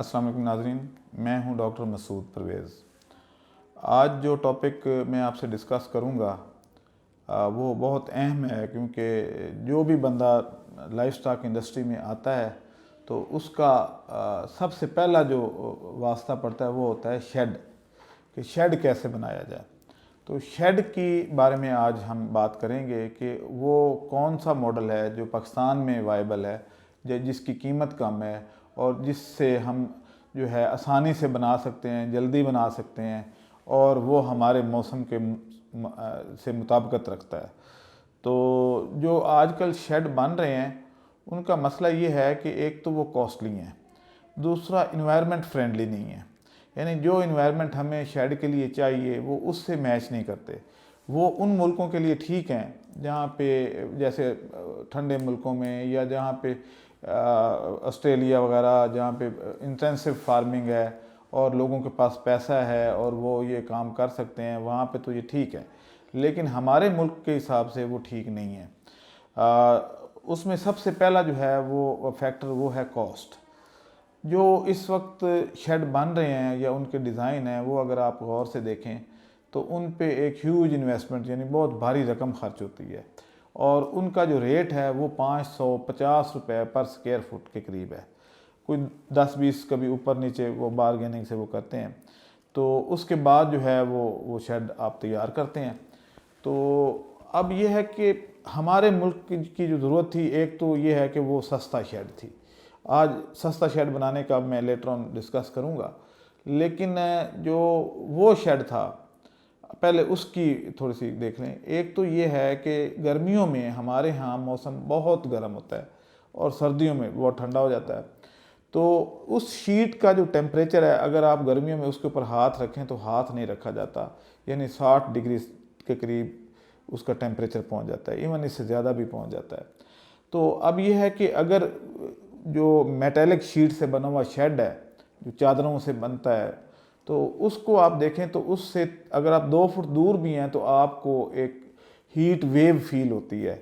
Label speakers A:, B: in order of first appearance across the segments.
A: अस्सलाम वालेकुम नाज़रीन, मैं हूं डॉक्टर मसूद परवेज़। आज जो टॉपिक मैं आपसे डिस्कस करूंगा वो बहुत अहम है, क्योंकि जो भी बंदा लाइफ स्टॉक इंडस्ट्री में आता है तो उसका सबसे पहला जो वास्ता पड़ता है वो होता है शेड, कि शेड कैसे बनाया जाए। तो शेड की बारे में आज हम बात करेंगे कि वो कौन सा मॉडल है जो पाकिस्तान में वायबल है, जिसकी कीमत कम है और जिससे हम जो है आसानी से बना सकते हैं, जल्दी बना सकते हैं और वो हमारे मौसम के से मुताबिकत रखता है। तो जो आजकल शेड बन रहे हैं उनका मसला ये है कि एक तो वो कॉस्टली हैं, दूसरा इन्वायरमेंट फ्रेंडली नहीं है। यानी जो इन्वायरमेंट हमें शेड के लिए चाहिए वो उससे मैच नहीं करते। वो उन मुल्कों के लिए ठीक हैं जहाँ पे, जैसे ठंडे मुल्कों में या जहाँ पे ऑस्ट्रेलिया वगैरह, जहाँ पे इंटेंसिव फार्मिंग है और लोगों के पास पैसा है और वो ये काम कर सकते हैं, वहाँ पे तो ये ठीक है। लेकिन हमारे मुल्क के हिसाब से वो ठीक नहीं है। उसमें सबसे पहला जो है वो फैक्टर वो है कॉस्ट। जो इस वक्त शेड बन रहे हैं या उनके डिज़ाइन हैं वो अगर आप गौर से देखें तो उन पे एक ह्यूज इन्वेस्टमेंट यानी बहुत भारी रकम खर्च होती है और उनका जो रेट है वो 550 रुपये पर स्क्वायर फुट के करीब है। कोई 10-20 कभी ऊपर नीचे वो बारगेनिंग से वो करते हैं। तो उसके बाद जो है वो शेड आप तैयार करते हैं। तो अब ये है कि हमारे मुल्क की जो ज़रूरत थी, एक तो ये है कि वो सस्ता शेड थी। आज सस्ता शेड बनाने का मैं लेटर ऑन डिस्कस करूँगा, लेकिन जो वो शेड था पहले उसकी थोड़ी सी देख लें। एक तो ये है कि गर्मियों में हमारे यहाँ मौसम बहुत गर्म होता है और सर्दियों में बहुत ठंडा हो जाता है। तो उस शीट का जो टेम्परेचर है, अगर आप गर्मियों में उसके ऊपर हाथ रखें तो हाथ नहीं रखा जाता, यानी 60 डिग्री के करीब उसका टेम्परेचर पहुंच जाता है, इवन इससे ज़्यादा भी पहुंच जाता है। तो अब यह है कि अगर जो मेटेलिक शीट से बना हुआ शेड है जो चादरों से बनता है, तो उसको आप देखें तो उससे अगर आप 2 फुट दूर भी हैं तो आपको एक हीट वेव फील होती है,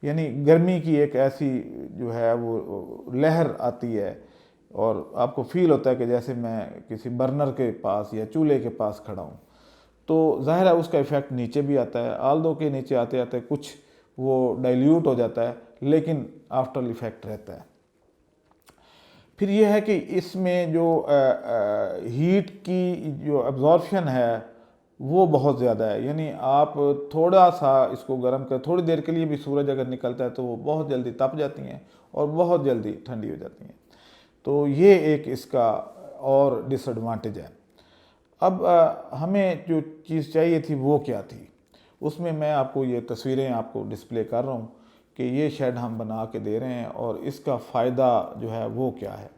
A: यानी गर्मी की एक ऐसी जो है वो लहर आती है और आपको फील होता है कि जैसे मैं किसी बर्नर के पास या चूल्हे के पास खड़ा हूँ। तो ज़ाहिर है उसका इफ़ेक्ट नीचे भी आता है, आल्दो के नीचे आते आते कुछ वो डाइल्यूट हो जाता है, लेकिन आफ्टर इफ़ेक्ट रहता है। फिर यह है कि इसमें जो हीट की जो एब्जॉर्प्शन है वो बहुत ज़्यादा है, यानी आप थोड़ा सा इसको गर्म कर, थोड़ी देर के लिए भी सूरज अगर निकलता है तो वो बहुत जल्दी तप जाती हैं और बहुत जल्दी ठंडी हो जाती हैं। तो ये एक इसका और डिसएडवांटेज है। अब हमें जो चीज़ चाहिए थी वो क्या थी, उसमें मैं आपको ये तस्वीरें आपको डिस्प्ले कर रहा हूँ कि ये शेड हम बना के दे रहे हैं और इसका फ़ायदा जो है वो क्या है।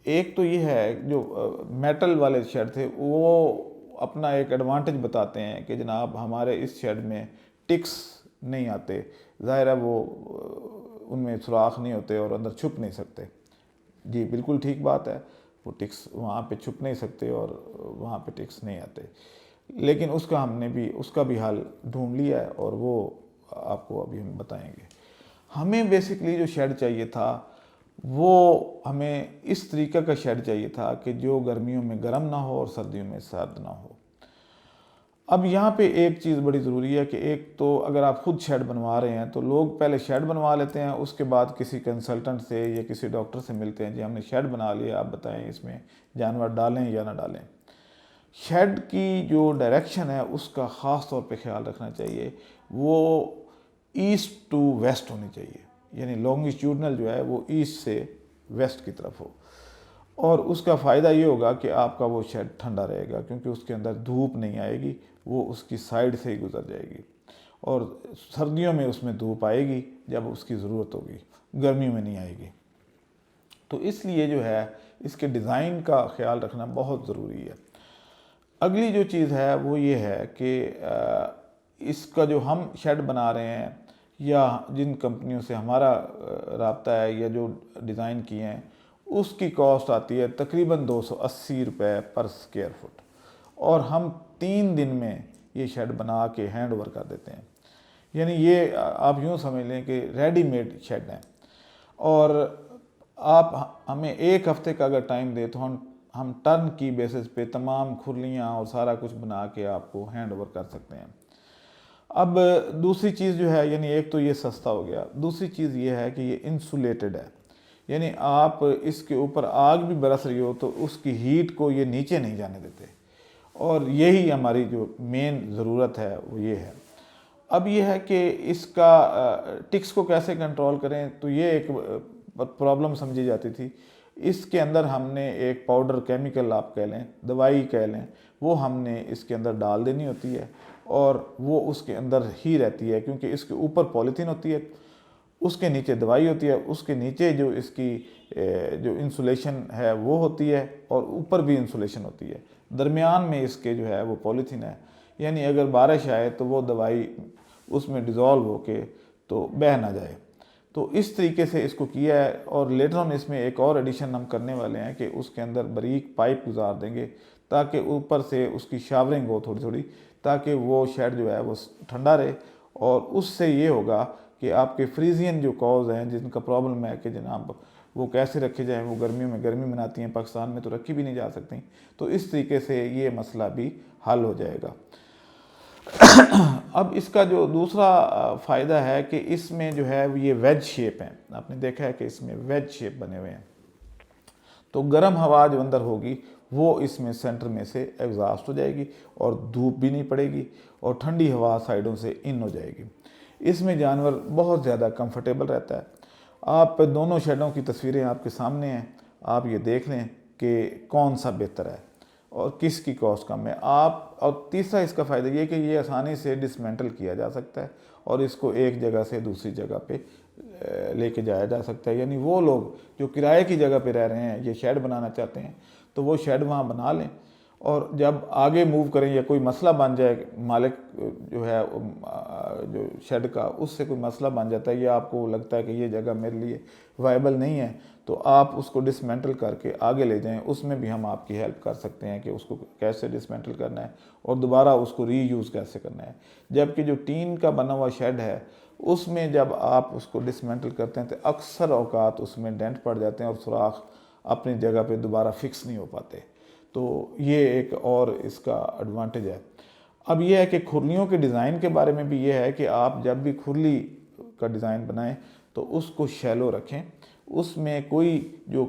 A: एक तो ये है, जो मेटल वाले शेड थे वो अपना एक एडवांटेज बताते हैं कि जनाब हमारे इस शेड में टिक्स नहीं आते, ज़ाहिर है वो उनमें सुराख नहीं होते और अंदर छुप नहीं सकते। जी बिल्कुल ठीक बात है, वो टिक्स वहाँ पे छुप नहीं सकते और वहाँ पे टिक्स नहीं आते। लेकिन उसका भी हल ढूंढ लिया है और वो आपको अभी हम बताएंगे। हमें बेसिकली जो शेड चाहिए था वो हमें इस तरीक़े का शेड चाहिए था कि जो गर्मियों में गर्म ना हो और सर्दियों में सर्द ना हो। अब यहाँ पे एक चीज़ बड़ी ज़रूरी है कि एक तो अगर आप खुद शेड बनवा रहे हैं तो लोग पहले शेड बनवा लेते हैं, उसके बाद किसी कंसल्टेंट से या किसी डॉक्टर से मिलते हैं, जी हमने शेड बना लिया, आप बताएं इसमें जानवर डालें या ना डालें। शेड की जो डायरेक्शन है उसका ख़ास तौर पे ख्याल रखना चाहिए, वो ईस्ट टू वेस्ट होनी चाहिए, यानी लॉन्गिट्यूडनल जो है वो ईस्ट से वेस्ट की तरफ हो। और उसका फ़ायदा ये होगा कि आपका वो शेड ठंडा रहेगा, क्योंकि उसके अंदर धूप नहीं आएगी, वो उसकी साइड से ही गुजर जाएगी। और सर्दियों में उसमें धूप आएगी जब उसकी ज़रूरत होगी, गर्मियों में नहीं आएगी। तो इसलिए जो है इसके डिज़ाइन का ख्याल रखना बहुत ज़रूरी है। अगली जो चीज़ है वो ये है कि इसका जो हम शेड बना रहे हैं या जिन कंपनियों से हमारा राब्ता है या जो डिज़ाइन किए हैं, उसकी कॉस्ट आती है तकरीबन 280 रुपये पर स्क्वायर फुट, और हम 3 दिन में ये शेड बना के हैंड ओवर कर देते हैं। यानी ये आप यूँ समझ लें कि रेडीमेड शेड हैं। और आप हमें एक हफ्ते का अगर टाइम दे तो हम टर्न की बेसिस पे तमाम खुरलियाँ और सारा कुछ बना के आपको हैंड ओवर कर सकते हैं। अब दूसरी चीज़ जो है, यानी एक तो ये सस्ता हो गया, दूसरी चीज़ ये है कि ये इंसुलेटेड है, यानी आप इसके ऊपर आग भी बरस रही हो तो उसकी हीट को ये नीचे नहीं जाने देते, और यही हमारी जो मेन ज़रूरत है वो ये है। अब ये है कि इसका टिक्स को कैसे कंट्रोल करें, तो ये एक प्रॉब्लम समझी जाती थी। इसके अंदर हमने एक पाउडर, केमिकल आप कह लें, दवाई कह लें, वो हमने इसके अंदर डाल देनी होती है और वो उसके अंदर ही रहती है, क्योंकि इसके ऊपर पॉलीथीन होती है, उसके नीचे दवाई होती है, उसके नीचे जो इसकी जो इंसुलेशन है वो होती है, और ऊपर भी इंसुलेशन होती है, दरमियान में इसके जो है वो पॉलीथीन है, यानी अगर बारिश आए तो वो दवाई उसमें डिज़ोल्व होके तो बह ना जाए। तो इस तरीके से इसको किया है, और लेटर ऑन इसमें एक और एडिशन हम करने वाले हैं कि उसके अंदर बारीक पाइप गुजार देंगे ताकि ऊपर से उसकी शावरिंग हो थोड़ी थोड़ी, ताकि वो शेड जो है वो ठंडा रहे, और उससे ये होगा कि आपके फ्रीजियन जो कॉज हैं जिनका प्रॉब्लम है कि जनाब वो कैसे रखे जाएं, वो गर्मियों में गर्मी मनाती हैं, पाकिस्तान में तो रखी भी नहीं जा सकती, तो इस तरीके से ये मसला भी हल हो जाएगा। अब इसका जो दूसरा फ़ायदा है कि इसमें जो है ये वेज शेप है, आपने देखा है कि इसमें वेज शेप बने हुए हैं, तो गर्म हवा जो अंदर होगी वो इसमें सेंटर में से एग्जॉस्ट हो जाएगी और धूप भी नहीं पड़ेगी, और ठंडी हवा साइडों से इन हो जाएगी। इसमें जानवर बहुत ज़्यादा कंफर्टेबल रहता है। आप दोनों शेडों की तस्वीरें आपके सामने हैं, आप ये देख लें कि कौन सा बेहतर है और किसकी कॉस्ट कम है। आप और तीसरा इसका फ़ायदा ये कि ये आसानी से डिसमेंटल किया जा सकता है और इसको एक जगह से दूसरी जगह पे लेके जाया जा सकता है, यानी वो लोग जो किराए की जगह पे रह रहे हैं, ये शेड बनाना चाहते हैं, तो वो शेड वहाँ बना लें, और जब आगे मूव करें या कोई मसला बन जाए, मालिक जो है जो शेड का, उससे कोई मसला बन जाता है या आपको लगता है कि ये जगह मेरे लिए वायबल नहीं है, तो आप उसको डिसमेंटल करके आगे ले जाएं, उसमें भी हम आपकी हेल्प कर सकते हैं कि उसको कैसे डिसमेंटल करना है और दोबारा उसको रीयूज़ कैसे करना है। जबकि जो टीन का बना हुआ शेड है, उसमें जब आप उसको डिसमेंटल करते हैं तो अक्सर औकात उसमें डेंट पड़ जाते हैं और सुराख अपनी जगह पे दोबारा फिक्स नहीं हो पाते, तो ये एक और इसका एडवांटेज है। अब ये है कि खुरलियों के डिज़ाइन के बारे में भी ये है कि आप जब भी खुरली का डिज़ाइन बनाएं तो उसको शैलो रखें, उसमें कोई जो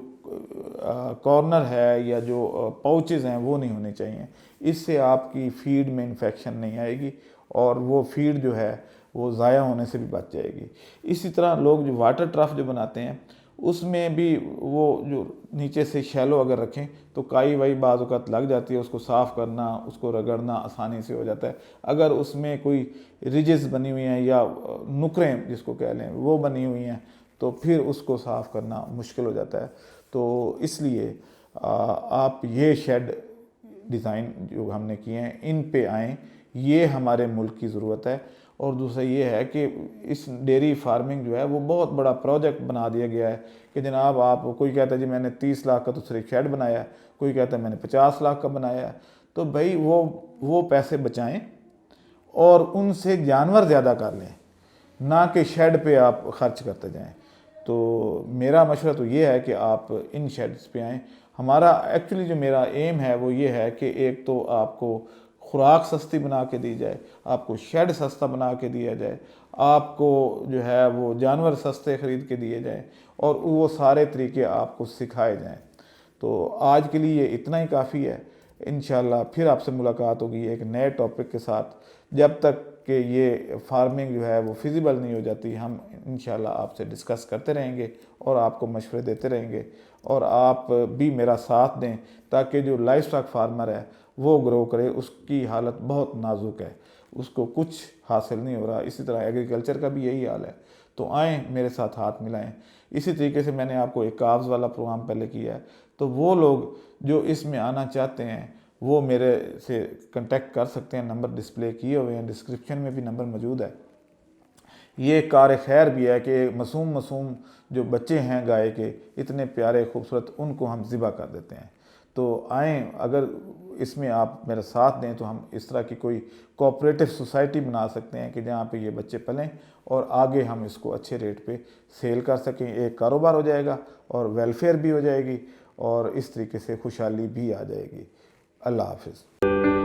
A: कॉर्नर है या जो पाउचेज़ हैं वो नहीं होने चाहिए, इससे आपकी फीड में इन्फेक्शन नहीं आएगी और वो फीड जो है वो ज़ाया होने से भी बच जाएगी। इसी तरह लोग जो वाटर ट्रफ जो बनाते हैं उसमें भी वो जो नीचे से शैलो अगर रखें तो काई वाई बाज़ औक़ात लग जाती है, उसको साफ़ करना, उसको रगड़ना आसानी से हो जाता है। अगर उसमें कोई रिजेस बनी हुई हैं या नुकरें जिसको कह लें वो बनी हुई हैं तो फिर उसको साफ़ करना मुश्किल हो जाता है। तो इसलिए आप ये शेड डिज़ाइन जो हमने किए हैं इन पे आएँ, ये हमारे मुल्क की ज़रूरत है। और दूसरा ये है कि इस डेयरी फार्मिंग जो है वो बहुत बड़ा प्रोजेक्ट बना दिया गया है कि जनाब आप, कोई कहता है जी मैंने 30 लाख का तो सिर्फ शेड बनाया है, कोई कहता है मैंने 50 लाख का बनाया है, तो भाई वो पैसे बचाएं और उनसे जानवर ज़्यादा कर लें, ना कि शेड पे आप खर्च करते जाएं। तो मेरा मशवरा तो ये है कि आप इन शेड्स पे आएँ। हमारा एक्चुअली जो मेरा एम है वो ये है कि एक तो आपको खुराक सस्ती बना के दी जाए, आपको शेड सस्ता बना के दिया जाए, आपको जो है वो जानवर सस्ते ख़रीद के दिए जाएं और वो सारे तरीके आपको सिखाए जाएं। तो आज के लिए इतना ही काफ़ी है। इंशाल्लाह फिर आपसे मुलाकात होगी एक नए टॉपिक के साथ। जब तक कि ये फार्मिंग जो है वो फिजिबल नहीं हो जाती, हम इंशाल्लाह आपसे डिस्कस करते रहेंगे और आपको मशवरे देते रहेंगे, और आप भी मेरा साथ दें ताकि जो लाइफ स्टॉक फार्मर है वो ग्रो करे। उसकी हालत बहुत नाजुक है, उसको कुछ हासिल नहीं हो रहा। इसी तरह एग्रीकल्चर का भी यही हाल है। तो आएँ मेरे साथ हाथ मिलाएं। इसी तरीके से मैंने आपको एक काव्स वाला प्रोग्राम पहले किया है, तो वो लोग जो इसमें आना चाहते हैं वो मेरे से कांटेक्ट कर सकते हैं। नंबर डिस्प्ले किए हुए हैं, डिस्क्रिप्शन में भी नंबर मौजूद है। ये कार खैर भी है कि मासूम जो बच्चे हैं गाय के, इतने प्यारे खूबसूरत, उनको हम ज़िबा कर देते हैं। तो आएँ, अगर इसमें आप मेरा साथ दें तो हम इस तरह की कोई कोऑपरेटिव सोसाइटी बना सकते हैं कि जहाँ पे ये बच्चे पलें और आगे हम इसको अच्छे रेट पे सेल कर सकें। एक कारोबार हो जाएगा और वेलफेयर भी हो जाएगी और इस तरीके से खुशहाली भी आ जाएगी। अल्लाह हाफिज़।